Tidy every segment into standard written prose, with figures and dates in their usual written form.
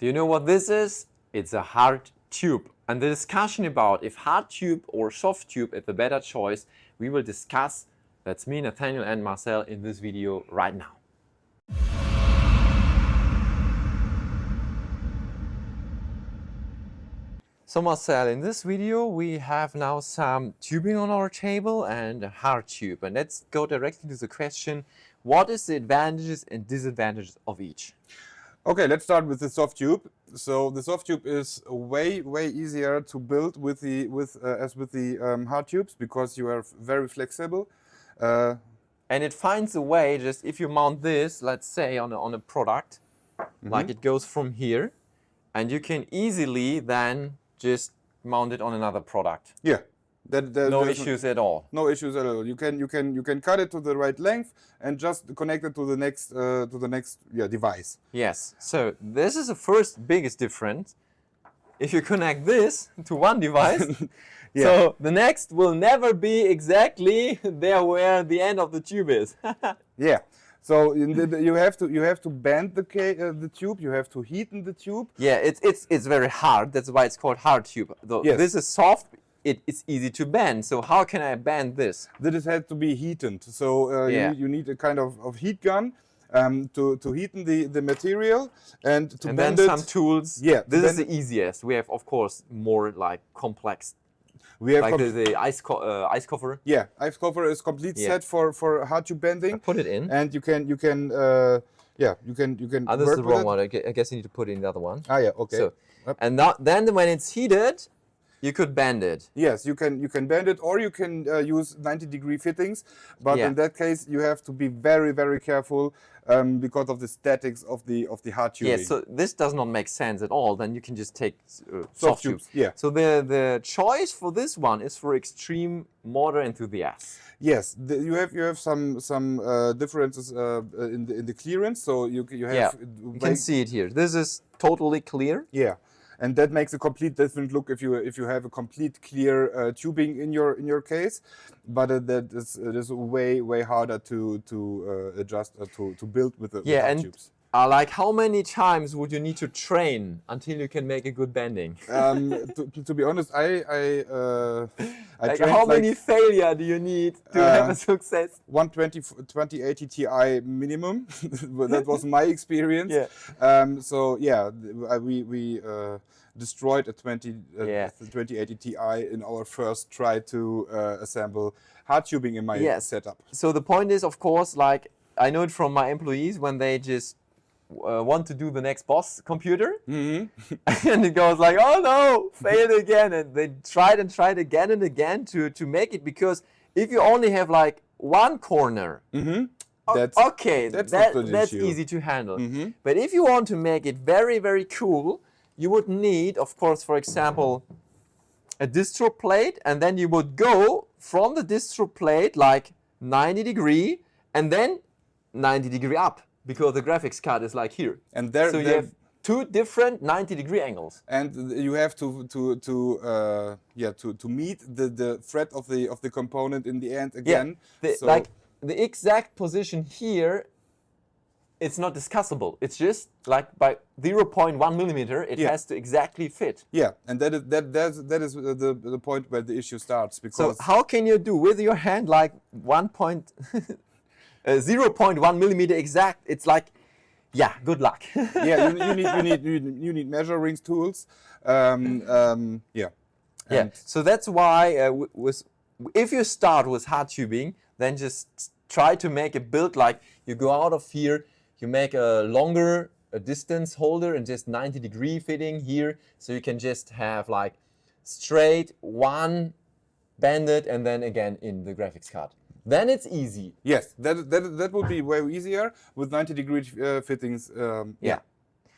Do you know what this is? It's a Hardtub. And the discussion about if Hardtube or Softtube is the better choice, we will discuss. That's me, Nathaniel and Marcel in this video right now. So Marcel, in this video we have now some tubing on our table and a Hardtube. And let's go directly to the question, what is the advantages and disadvantages of each? Okay, let's start with the Softtube. So the Softtube is way easier to build with the Hardtubes because you are very flexible. And it finds a way, just if you mount this, let's say on a product, like it goes from here, and you can easily then just mount it on another product. Yeah. No issues at all. No issues at all. You can cut it to the right length and just connect it to the next device. Yes. So this is the first biggest difference. If you connect this to one device, Yeah. so the next will never be exactly there where the end of the tube is. Yeah. So you have to bend the tube. You have to heaten the tube. Yeah, it's very hard. That's why it's called Hardtube. Though Yes. this is soft. It's easy to bend. So how can I bend this? This has to be heated. So you need a kind of heat gun to heaten the material and to And bend then it. some tools. Yeah, This is then- the easiest. We have, of course, more like complex, We have like the ice cover. yeah, ice cover is complete Yeah. set for Hardtube bending, Put it in. and you can Oh, this work is the wrong with one. I guess you need to put in the other one. it. Ah, yeah, okay. So, Yep. and then when it's heated, you could bend it. Yes, you can bend it, or you can use 90-degree fittings. But Yeah. in that case, you have to be very careful because of the statics of the Hardtube. Yes, so this does not make sense at all. Then you can just take Soft soft tubes, tubes. yeah. So the choice for this one is for extreme motor enthusiasts. Yes, you have some differences in the clearance. So you have Yeah, you can see it here. This is totally clear. yeah, and that makes a complete different look if you have a complete clear tubing in your case. But it is way harder to adjust to build with the Yeah, hard and tubes. like how many times would you need to train until you can make a good bending? To be honest, I Like trained how many failure do you need to have a success? 2080 Ti minimum. That was my experience. Yeah. So yeah, we destroyed a 2080 Ti in our first try to assemble hard tubing in my Yes. setup. So the point is, of course, like I know it from my employees when they just want to do the next boss computer, and it goes like, oh no, failed again, and they tried again and again to make it, because if you only have like one corner, That's okay, that's not the that's issue. easy to handle. But if you want to make it very cool, you would need, of course, for example, a distro plate, and then you would go from the distro plate like 90-degree and then 90-degree up, because the graphics card is like here. And there, So you there- have two different 90-degree angles. and you have to meet the thread of the component in the end again. So- Like the exact position here, it's not discussable. It's just like by 0.1 millimeter, it Yeah. has to exactly fit. yeah, and that is the point where the issue starts, So because how can you do with your hand like 0.1 millimeter exact? It's like, yeah, good luck. yeah, you need measuring tools. Yeah. Yeah, And so that's why if you start with hard tubing, then just try to make a build like you go out of here, you make a longer distance holder and just 90-degree fitting here, so you can just have like straight one bended and then again in the graphics card. Then it's easy. yes, that would be way easier with 90-degree fittings. Yeah.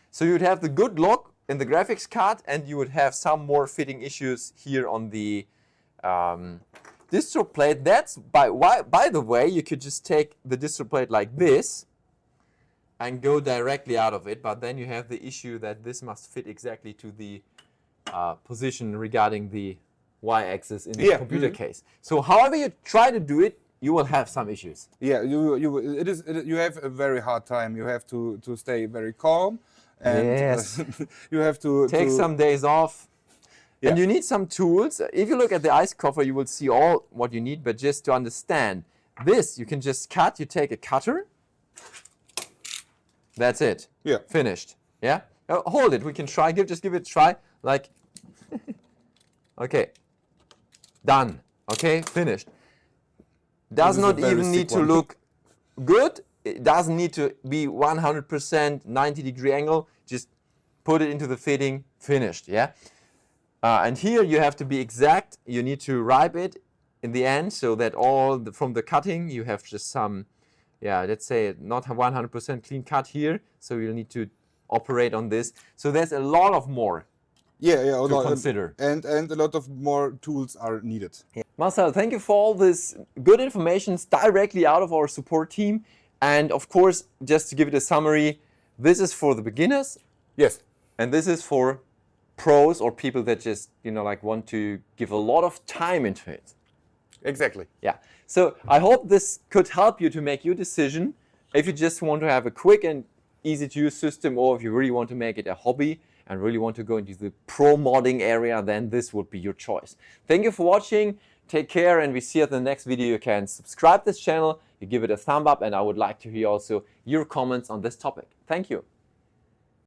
So you'd have the good look in the graphics card, and you would have some more fitting issues here on the distro plate. That's by the way, you could just take the distro plate like this and go directly out of it, but then you have the issue that this must fit exactly to the position regarding the y-axis in the Yeah. computer case. So however you try to do it, you will have some issues. Yeah, you have a very hard time. You have to stay very calm And Yes. you have to Take some days off. Yeah. And you need some tools. If you look at the ice coffer, you will see all what you need, but just to understand this, you can just cut. You take a cutter. That's it. Yeah. Finished. Yeah? Hold it. We can try. Just give it a try. Like, okay. Done. Okay? Finished. Does This is not a very even need thick to one. look good. It doesn't need to be 100% 90-degree angle. Just put it into the fitting. Finished. Yeah? And here you have to be exact. You need to ripe it in the end so that from the cutting you have just some, yeah, let's say not 100% clean cut here. So you'll need to operate on this. So there's a lot of more to consider. And a lot of more tools are needed. Yeah. Marcel, thank you for all this good information directly out of our support team. And of course, just to give it a summary, this is for the beginners. Yes. And this is for pros or people that just, like want to give a lot of time into it. Exactly. Yeah. So I hope this could help you to make your decision if you just want to have a quick and easy to use system, or if you really want to make it a hobby and really want to go into the pro modding area, then this would be your choice. Thank you for watching. Take care, and we see you at the next video. You can subscribe this channel, you give it a thumb up, and I would like to hear also your comments on this topic. Thank you.